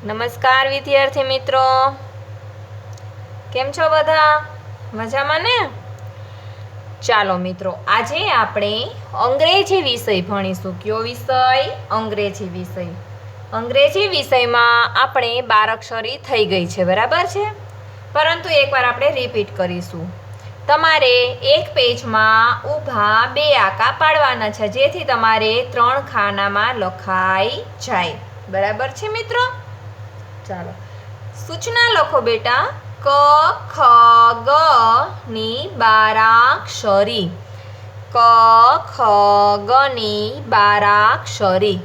નમસ્કાર વિદ્યાર્થી મિત્રો, કેમ છો બધા? મજામાં ને? ચાલો મિત્રો, આજે આપણે અંગ્રેજી વિષય ભણીશું. કયો વિષય? અંગ્રેજી વિષય. અંગ્રેજી વિષયમાં આપણે 12 અક્ષરી થઈ ગઈ છે, બરાબર છે? પરંતુ એકવાર આપણે રિપીટ કરીશું. તમારે એક પેજમાં ઊભા 2 આંકા પાડવાના છે, જેથી તમારે 3 ખાનામાં લખાઈ જાય. બરાબર છે મિત્રો? ચાલો, સૂચના લખો બેટા. ક ખ ગ ની 12 અક્ષરી. ક ખ ગ ની 12 અક્ષરી.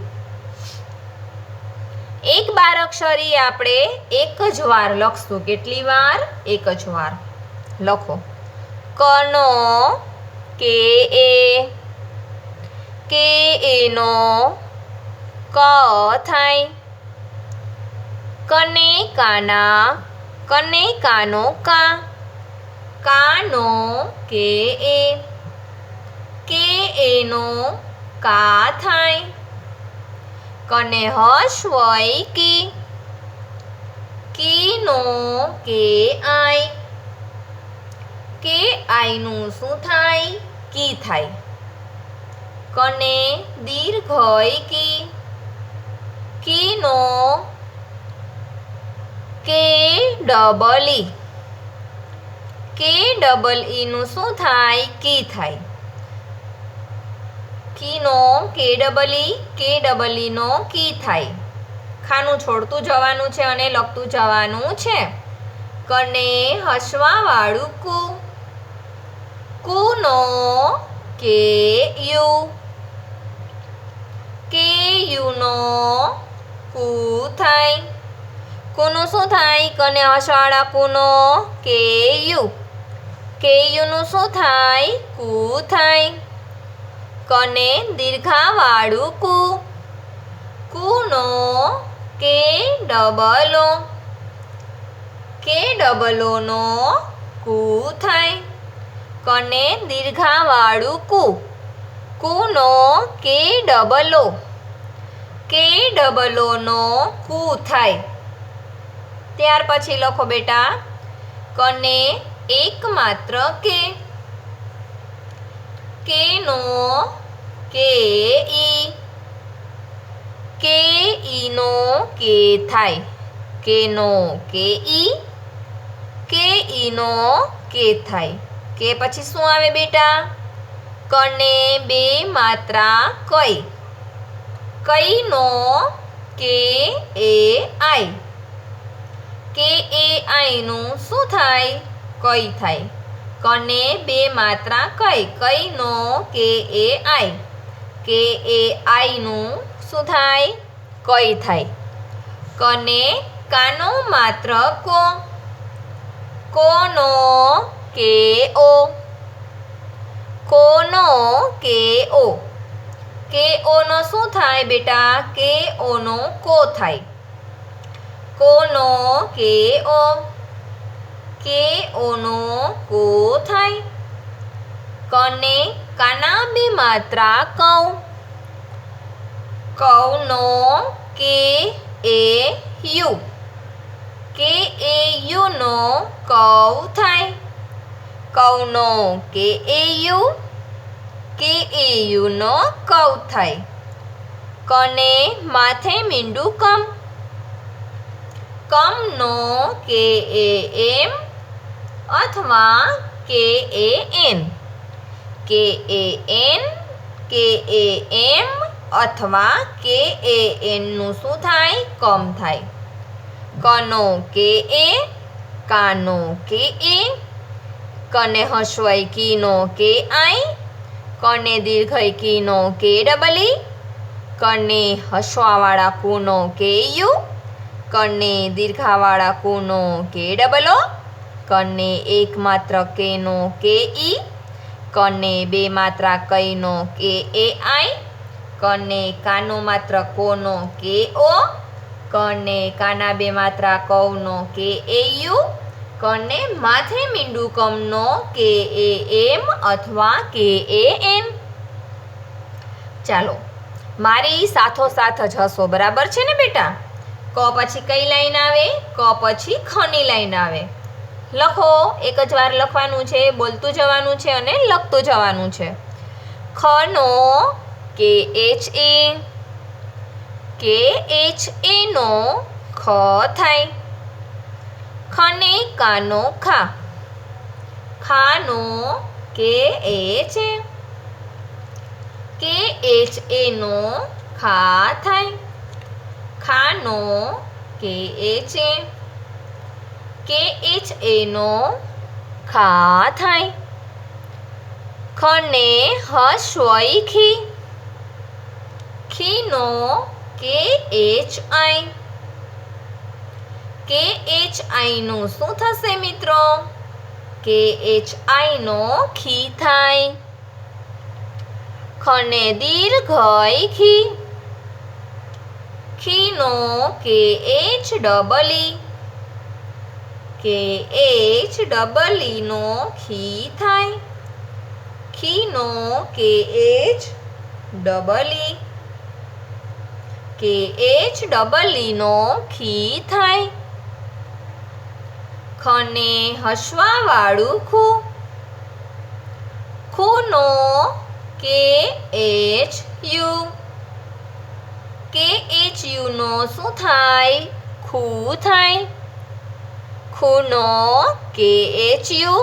એક 12 અક્ષરી આપણે એક જ વાર લખશું. કેટલી વાર? એક જ વાર. લખો. કનો કે એનો ક થાય. કને કાનો કા. કાનો કે એનો કા થાય. કને હસવઈ કીનો કે આઈ. કે આઈનું શું થાય? કી થાય. કને દીર્ઘઈ કીનો કે ડબલ ઈ નું શું થાય? કી થાય. કીનો કે ડબલ ઈ નો કી થાય. ખાનું છોડતું જવાનું છે અને લખતું જવાનું છે. કને હસવા વાળું કુનો કે યુ નો કુ થાય. કુનું શું થાય? કને હસવાળા કુનો કે યુ નું શું થાય? કુ થાય. કને દીર્ઘાવાળું કુનો કે ડબલો નો કુ થાય. કને દીર્ઘાવાળું કુનો કે ડબલો નો કુ થાય. ત્યાર પછી લખો બેટા. કને એકમાત્ર કેનો કે ઈનો કે થાય. કેનો કે ઈનો કે થાય. કે પછી શું આવે બેટા? કને 2 માત્રા કઈનો કે આઈ. કે આઈ નું શું થાય? કઈ થાય. કને 2 માત્રા કઈનો કે આઈ. કે આઈ નું શું થાય? કઈ થાય. કને કાનો માત્ર કોનો કે ઓ. કે ઓ નો શું થાય બેટા? કે ઓ નો કો થાય. કોનો કે ઓ નો કો થાય. કને કાના 2 માત્રા કૌનો કે યુ. કે યુ નો કૌ થાય. કૌનો કે યુ નો કૌ થાય. કને માથે મીંડું કમનો કે એમ અથવા કે એન. કે એમ અથવા કે એન નું શું થાય? કમ થાય. કનો કે કાનો કે કને હસવાઈ કીનો કે આઈ. કને દીર્ઘઈ કીનો કે ડબલ ઈ. કને હસવાવાળા કુનો કે યુ. કને દીર્ઘાવાળા કુનો કે ડબલ ઓ. કને એકમાત્ર કેનો કે ઈ. કને 2 માત્રા કઈનો કે આઈ. કને કાનો માત્ર કોનો કે ઓ. કને કાના 2 માત્રા કૌનો કે યુ. કને માથે મીંડું કમનો કે એમ અથવા કે એન. ચાલો, મારી સાથોસાથ જ હસો, બરાબર છે ને બેટા? ક પછી કઈ લાઈન આવે? ક પછી ખની લાઈન આવે. લખો, એક જ વાર લખવાનું છે, બોલતું જવાનું છે અને લખતું જવાનું છે. ખનો કે એચ એ, કે એચ એ નો ખ થાય. ખને કાનો ખા, ખાનો કે એચ એ, કે એચ એ નો ખા થાય. ખાનો કે એચ એ, કે એચ એ નો ખા થાય. ખને હસ્વઈ ખી, ખીનો કે એચ આઈ, કે એચ આઈ નું શું થશે મિત્રો? કે એચ આઈ નો ખી થાય. ખને દીર્ઘઈ ખી, ખીનો કે એચ ડબલ ઈ, કે એચ ડબલ ઈ નો ખી થાય. ખીનો કે એચ ડબલ ઈ, કે એચ ડબલ ઈ નો ખી થાય. ખને હસવાવાળું ખું, ખુનો કે એચ યુ, કે એચ યુ નો શું થાય? ખુ થાય. ખુનો કે એચ યુ,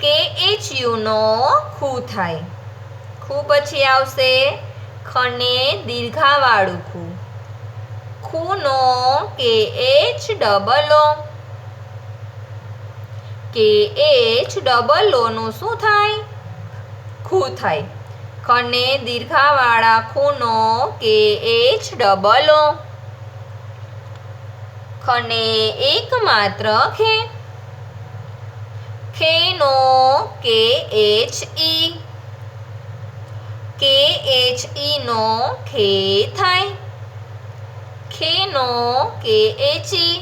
કે એચ યુ નો ખુ થાય. ખુ પછી આવશે ખને દીર્ઘાવાળું ખુ, ખુનો કે એચ ડબલ ઓ, કે એચ ડબલ ઓ નું શું થાય? ખુ થાય. ખને દીર્ઘાવાળા ખુનો કે એચ ડબલ ઓ. ખને એક માત્ર ખે, ખેનો કે એચ ઈ, કે એચ ઈ નો ખે થાય. ખેનો કે એચ ઈ,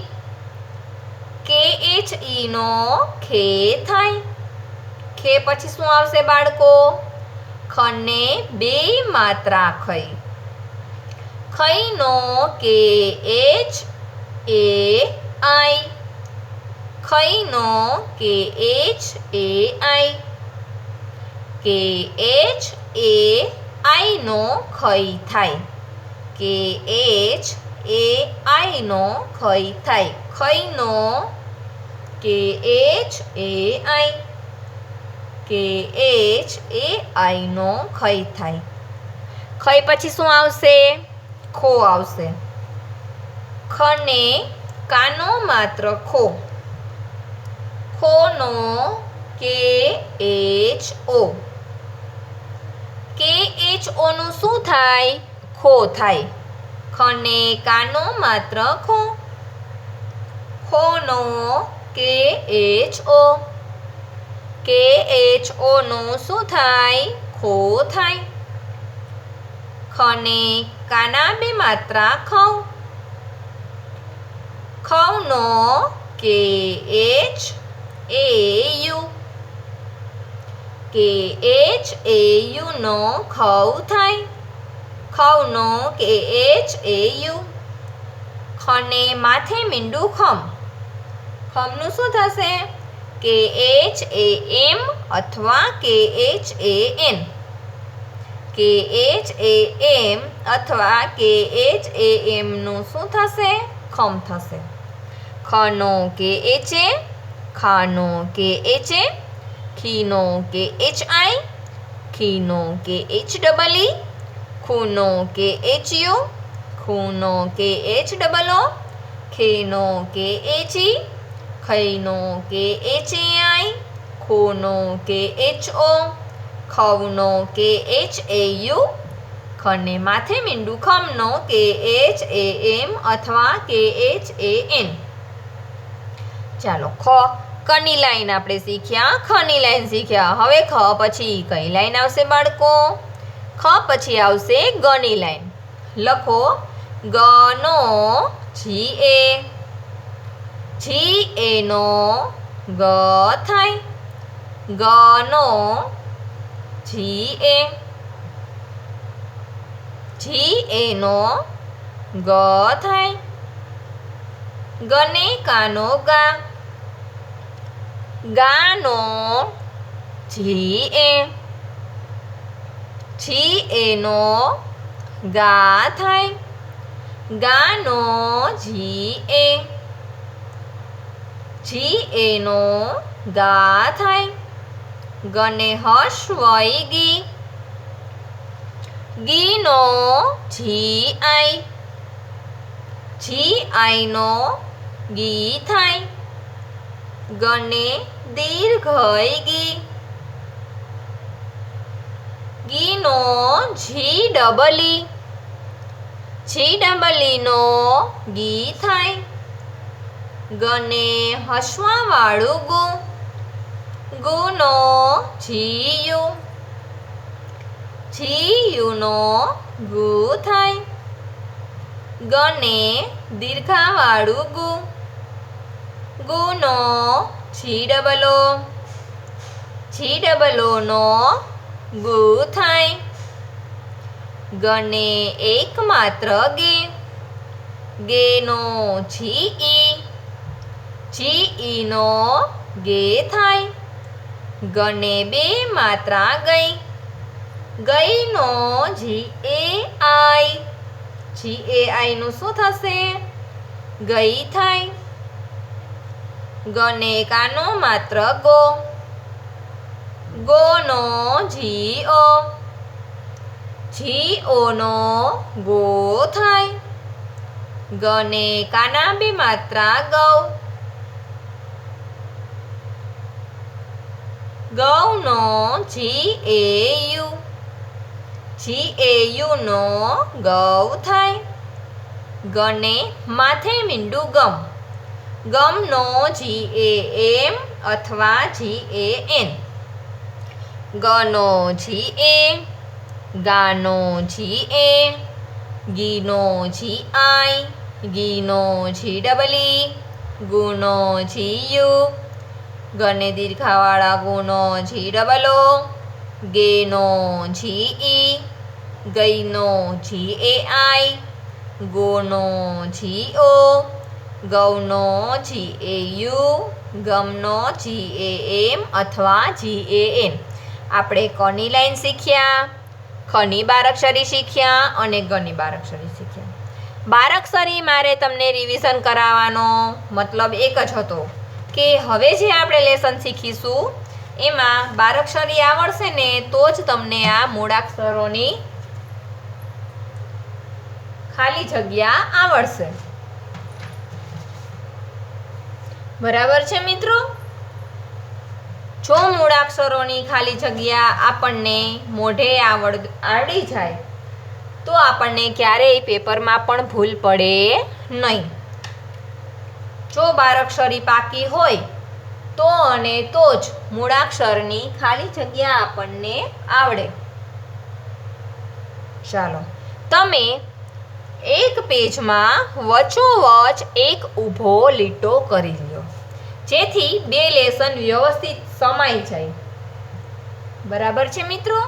કે એચ ઈ નો ખે થાય. ખે પછી શું આવશે બાળકો? ખને બે માત્રા ખઈ, ખઈનો કે એચ એ આઈ, ખઈનો કે એચ એ આઈ, કે એચ એ આઈ નો ખઈ થાય. કે એચ એ આઈ નો ખઈ થાય. ખઈનો કે એચ એ આઈ, કે એચ એ આઈ નો ખઈ થાય. ખઈ પછી શું આવશે? ખો આવશે. ખને કાનો માત્ર ખો, ખોનો કે એચ ઓ, કે એચ ઓ નું શું થાય? ખો થાય. ખને કાનો માત્ર ખો, ખોનો કે એચ ઓ, કે એચ ઓ નું શું થાય? ખો થાય. ખને કાના બે માત્રા ખવ, ખવનો કે એચ એ યુ, કે એચ એ યુ નો ખવ થાય. ખવનો કે એચ એ યુ. ખને માથે મીંડું ખમ, ખમનું શું થશે? કે એચ એ એમ અથવા કે એચ એ એન, કે એચ એ એમ અથવા કે એચ એ એમ નું શું થશે? ખમ થશે. ખનો કે એચ એ, ખાનો કે એચ એ, ખીનો કે એચ આઈ, ખીનો કે એચ ડબલ ઈ, ખુનો કે એચ યુ, ખુનો કે H double O, ખેનો K H ઈ, ખઈનો કે એચ એ આઈ, ખોનો કે એચ ઓ, ખવનો કે એચ એ યુ. ખને માથે મીંડું ખમનો કે એચ એ એમ અથવા કે એચ એ એન. ચાલો, ખ કની લાઈન આપણે શીખ્યા, ખની લાઈન શીખ્યા. હવે ખ પછી કઈ લાઈન આવશે બાળકો? ખ પછી આવશે ગની લાઈન. લખો, ગનો જી એ, જી એ નો ગ થાય. ગનો જી એ, જી એ નો ગ થાય. ગને કાનો ગા, ગાનો જી એ, જી એનો ગા થાય, ગાનો જી એ, જી એનો ગા થાય, ગને હસ્વઈ ગી, ગીનો જી આઈ, જી આઈનો ગી થાય, ગને દીર્ઘઈ ગી, ગીનો જી ડબલી, જી ડબલીનો ગી થાય, ગને હસવાવાળું ગુ, ગુનો જીયુ, જીયુનો ગુ થાય, ગને દીર્ઘાવાળું ગુ, ગુનો જી ડબલો, જી ડબલોનો ગુ થાય, ગને એકમાત્ર ગે, ગેનો જી ઈ, જી ઈનો ગે થાય, ગને બે માત્રા ગઈ, ગઈનો જી એ આઈ, જી એ આઈનું શું થશે? ગઈ થાય, ગને કાનો માત્ર ગો, ગોનો જી ઓ, જી ઓનો ગો થાય, ગને કાના બે માત્રા ગૌ, ગૌનો જી એ યુ, જી એ યુનો ગૌ થાય, ગને માથે મીંડું ગમ, ગમનો જી એ એમ અથવા જી એ એન, ગનો જી એ, ગાનો જી એ, ગીનો જી આઈ, ગીનો જી ડબલી, ગુનો જી યુ, ગને દીર્ઘાવાળા ગુનો જી ડબલો, ગેનો જી ઈ, ગઈનો જી એ આઈ, ગોનો G O, ગૌનો G A you, ગમનો જી એ એમ અથવા જી એ એન. આપણે કની લાઈન શીખ્યા, ખની બારાક્ષરી શીખ્યા અને ગની બારાક્ષરી શીખ્યા. બારાક્ષરી મારે તમને રિવિઝન કરાવવાનો મતલબ એક જ હતો કે હવે જે આપણે લેસન શીખીશું એમાં બારાક્ષરી આવડશે ને તો જ તમને આ મૂળાક્ષરોની ખાલી જગ્યા આવડશે. બરાબર છે મિત્રો? જો મૂળાક્ષરોની ખાલી જગ્યા આપણને મોઢે આવડી જાય તો આપણને ક્યારેય પેપરમાં પણ ભૂલ પડે નહીં. જો બારાક્ષરી પાકી હોય તો અને તો જ મૂળાક્ષરની ખાલી જગ્યા આપણને આવડે. ચાલો, તમે એક પેજમાં વચ્ચોવચ એક ઊભો લીટો કરી લ્યો જેથી બે લેસન વ્યવસ્થિત સમાઈ જાય. બરાબર છે મિત્રો?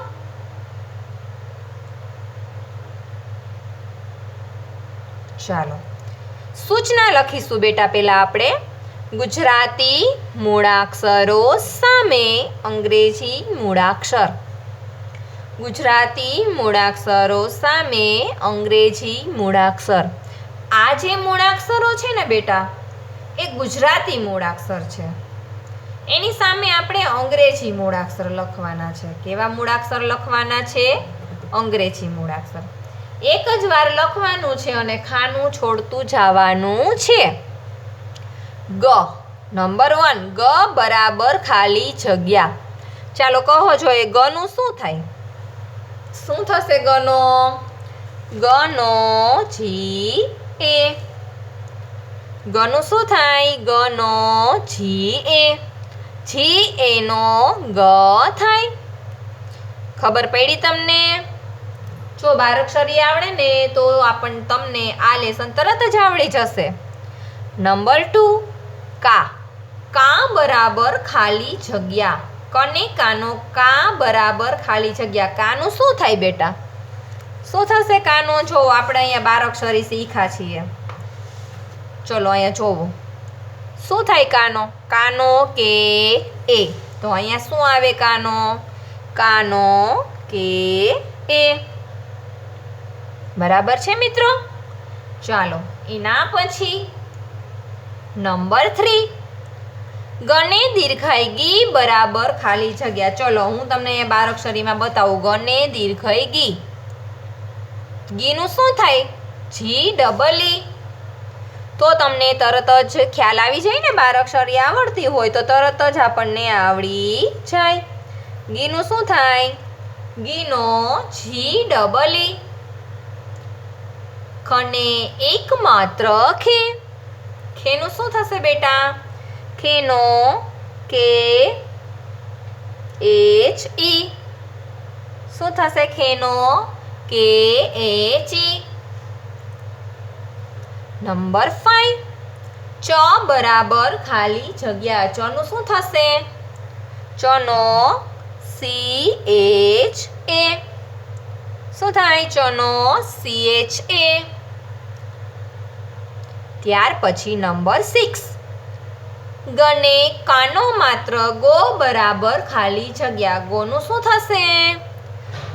ચાલો, સૂચના લખીશું બેટા. પહેલા આપણે ગુજરાતી મૂળાક્ષરો સામે અંગ્રેજી મૂળાક્ષર. ગુજરાતી મૂળાક્ષરો સામે અંગ્રેજી મૂળાક્ષર. આ જે મૂળાક્ષરો છે ને બેટા એ ગુજરાતી મૂળાક્ષર છે, એની સામે આપણે અંગ્રેજી મૂળાક્ષર લખવાના છે. કેવા મૂળાક્ષર લખવાના છે? અંગ્રેજી મૂળાક્ષર. એક જ વાર લખવાનું છે અને ખાનું છોડતું જવાનું છે. ગ નંબર 1, ગ બરાબર ખાલી જગ્યા. ચાલો કહો જોઈએ ગનું શું થાય? શું થશે ગનો? ગનો જી એ. ગનું શું થાય? ગનો જી એ. જી એનો ગ થાય. ખબર પડી તમને? જો બારાક્ષરી આવડે ને તો તમને આ લેસન તરત જ આવડી જશે. નંબર 2, કા. કા બરાબર ખાલી જગ્યા. કને કાનો કા બરાબર ખાલી જગ્યા. કાનું શું થાય બેટા? શું થશે કાનો? જો આપણે અહીંયા બારાક્ષરી શીખ્યા છીએ. ચલો અહીંયા જોવો શું થાય કાનો કાનો કે એ તો અહીંયા શું આવે કાનો કાનો કે એ બરાબર છે મિત્રો ચાલો એના પછી નંબર 3 ગને દીર્ઘાઈ ગી બરાબર ખાલી જગ્યા ચલો હું તમને અહીંયા બારાક્ષરીમાં બતાવું ગને દીર્ઘાઈ ગી ગીનું શું થાય જી ડબલ ઈ તો તમને તરત જ ખ્યાલ આવી જાય ને બારાક્ષરી આવડતી હોય તો તરત જ આપણને આવડી જાય ગીનું શું થાય ગીનો જી ડબલ ઈ ખને એકમાત્ર ખે ખેનું શું થશે બેટા ખેનો કે એચ ઈ શું થશે ખેનો કે એચ ઈ નંબર 5 ચ બરાબર ખાલી જગ્યા ચનું શું થશે ચનો સી એચ એ શું થાય ચનો સી એચ એ ત્યાર પછી નંબર 6 ગને કાનો માત્ર ગો બરાબર ખાલી જગ્યા ગોનું શું થશે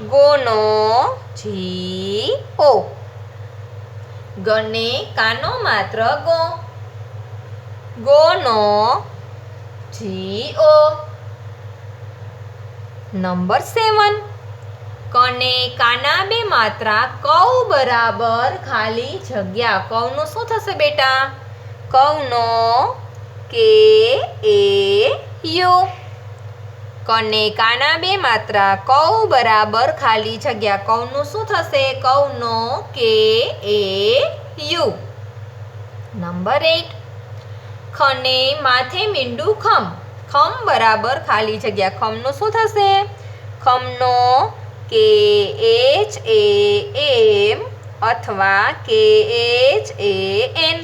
ગોનો જી ઓ ગને કાનો માત્ર ગો ગોનો જી ઓ નંબર 7 કને કાના બે માત્રા કૌ બરાબર ખાલી જગ્યા કૌનું શું થશે બેટા કૌનો કે એ યુ કને કાના બે માત્રા કૌ બરાબર ખાલી જગ્યા કૌનું શું થશે કૌનો કે એ યુ નંબર 8 ખને માથે મીંડું ખમ ખમ બરાબર ખાલી જગ્યા ખમનું શું થશે ખમનો કે એચ એ એમ અથવા કે એચ એ એન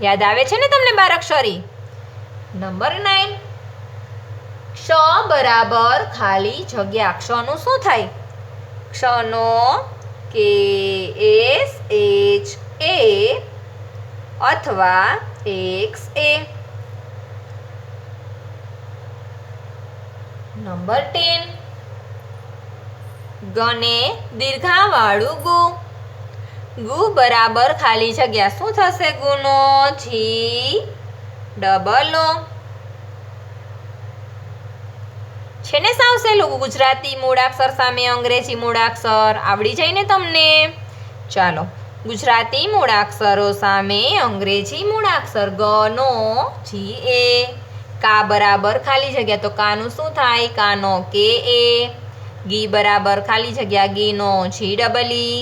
યાદ આવે છે ને તમને બારાક્ષરી નંબર 9 ક્ષ બરાબર ખાલી જગ્યા ક્ષનું શું થાય ક્ષનો કે એસ એચ એ અથવા એક્સ એ નંબર 10 ગને દીર્ઘાવાળું ગુ ગુ બરાબર ખાલી જગ્યા શું થશે ગુનો જી ડબલ ઓ છે ને સાવ સહેલું ગુજરાતી મૂળાક્ષર સામે અંગ્રેજી મૂળાક્ષર આવડી જાય ને તમને ચાલો ગુજરાતી મૂળાક્ષરો સામે અંગ્રેજી મૂળાક્ષર ગનો જી એ કા બરાબર ખાલી જગ્યા તો કાનું શું થાય કાનો કે એ ગી બરાબર ખાલી જગ્યા ગીનો જી ડબલ ઈ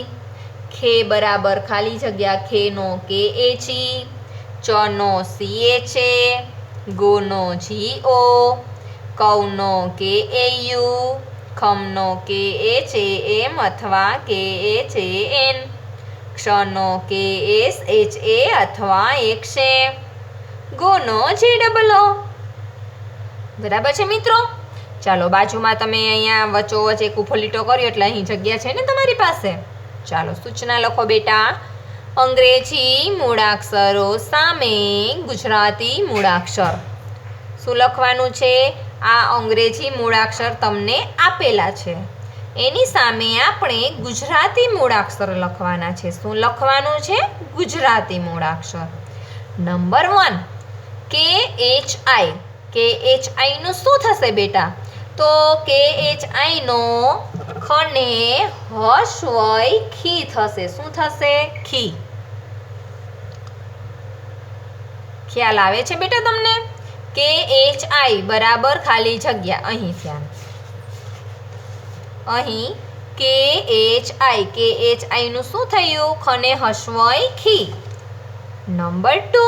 ખે બરાબર ખાલી જગ્યા ખેનો કે એચ ઈ ચનો સી એચ એ ગોનો જી ઓ કૌનો કે એ યુ ખમનો કે એચ એ એમ અથવા કે એચ એ એન ક્ષનો કે એસ એચ એ અથવા એક્સે ગોનો જી ડબલ ઓ બરાબર છે મિત્રો ચાલો બાજુમાં તમે અહીંયા વચ્ચોવચ્ચ એક ઊભો લીટો કર્યો એટલે અહીં જગ્યા છે ને તમારી પાસે ચાલો સૂચના લખો બેટા અંગ્રેજી મૂળાક્ષરો સામે ગુજરાતી મૂળાક્ષર શું લખવાનું છે આ અંગ્રેજી મૂળાક્ષર તમને આપેલા છે એની સામે આપણે ગુજરાતી મૂળાક્ષર લખવાના છે શું લખવાનું છે ગુજરાતી મૂળાક્ષર નંબર 1 કે એચ આઈ નું શું થશે બેટા તો કે એચ આઈ નો ખને હસ્વય ખી થશે શું થશે ખી ખ્યાલ આવે છે બેટા તમને કે એચ આઈ બરાબર ખાલી જગ્યા અહીં ધ્યાન અહીં કે એચ આઈ નું શું થયું ખને હસ્વય ખી નંબર 2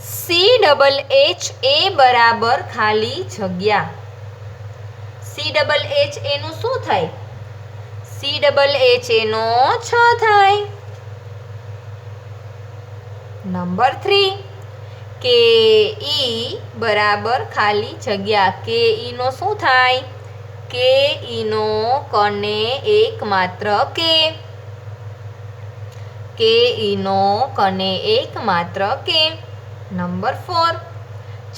સી ડબલ એચ એ બરાબર ખાલી જગ્યા સી ડબલ એચ એ નું શું થાય સી ડબલ એચ એ નો 6 થાય નંબર 3 કે ઈ બરાબર ખાલી જગ્યા કે ઈ નો શું થાય કે ઈ નો કને એક માત્ર કે કે ઈનો કને એક માત્ર કે. નંબર 4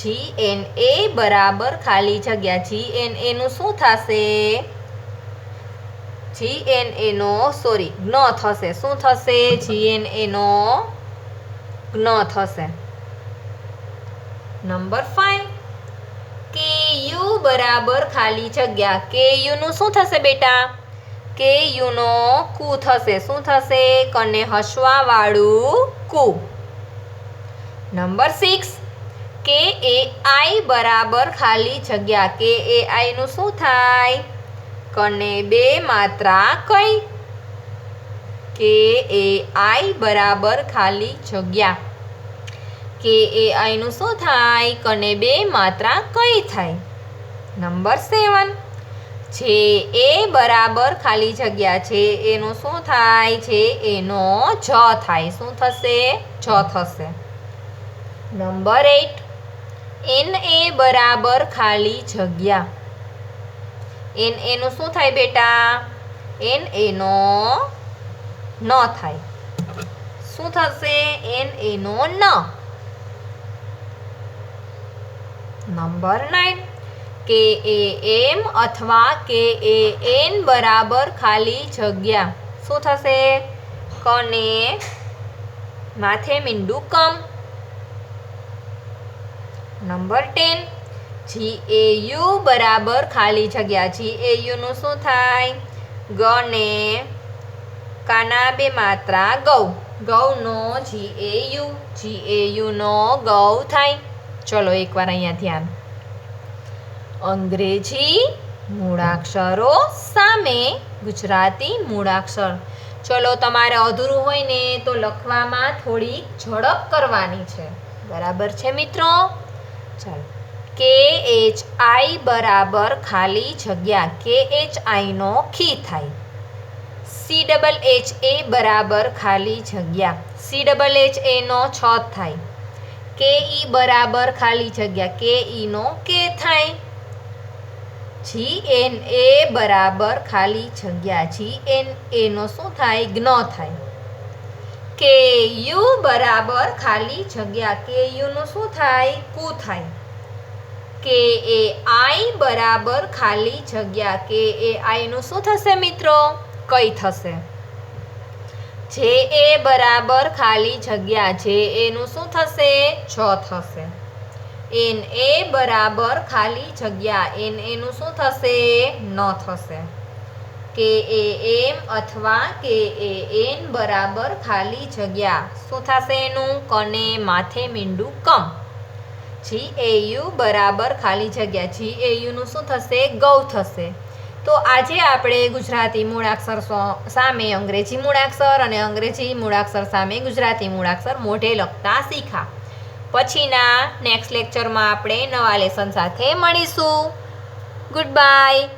GNA બરાબર ખાલી જગ્યા. GNA નું શું થશે? GNA નો જ્ઞ થશે. શું થશે? GNA નો જ્ઞ થશે. નંબર 5 KU બરાબર ખાલી જગ્યા. KU નું શું થશે બેટા? KU નો કુ થશે. શું થશે? કને હસવા વાળું કુ. નંબર 6 KAI બરાબર ખાલી જગ્યા. KAI નું શું થાય? કને બે માત્રા કઈ? KAI બરાબર ખાલી જગ્યા. KAI નું શું થાય? કને બે માત્રા કઈ થાય? નંબર 7 JA બરાબર ખાલી જગ્યા. JA નું શું થાય? JA નો જ થાય. શું થશે? જ થશે. નંબર 8 NA બરાબર ખાલી જગ્યા. NA નું શું થાય બેટા? NA નો ન થાય. શું થશે? NA નો ન. નંબર 9 KAM અથવા KAN બરાબર ખાલી જગ્યા. શું થશે? કને માથે મીંડું કમ. નંબર 10 GAU બરાબર ખાલી જગ્યા. GAU નું શું થાય? ગને કાના બે માત્રા ગૌ. ગૌનો GAU. GAU નો ગૌ થાય. ચલો એકવાર અહીંયા ધ્યાન. અંગ્રેજી મૂળાક્ષરો સામે ગુજરાતી મૂળાક્ષર. ચલો તમારે અધૂરું હોય ને તો લખવામાં થોડી ઝડપ કરવાની છે. બરાબર છે મિત્રો? ચાલો. KHI બરાબર ખાલી જગ્યા. KHI નો ખી થાય. CHHA બરાબર ખાલી જગ્યા. CHHA નો છ થાય. KE બરાબર ખાલી જગ્યા. KE નો કે થાય. GNA બરાબર ખાલી જગ્યા. GNA નો શું થાય? જ્ઞ થાય. KU બરાબર ખાલી જગ્યા. KU નું શું થાય? કુ થાય. KAI બરાબર ખાલી જગ્યા. KAI નું શું થશે મિત્રો? કઈ થશે. JA બરાબર ખાલી જગ્યા. JA નું શું થશે? જ થશે. NA બરાબર ખાલી જગ્યા. NA નું શું થશે? ન થશે. KAM અથવા KAN બરાબર ખાલી જગ્યા. શું થશે એનું? કને માથે મીંડું કમ. GAU બરાબર ખાલી જગ્યા. GAU નું શું થશે? ગૌ થશે. તો આજે આપણે ગુજરાતી મૂળાક્ષર સામે અંગ્રેજી મૂળાક્ષર અને અંગ્રેજી મૂળાક્ષર સામે ગુજરાતી મૂળાક્ષર મોઢે લખતા શીખ્યા. પછીના નેક્સ્ટ લેક્ચરમાં આપણે નવા લેસન સાથે મળીશું. Good bye.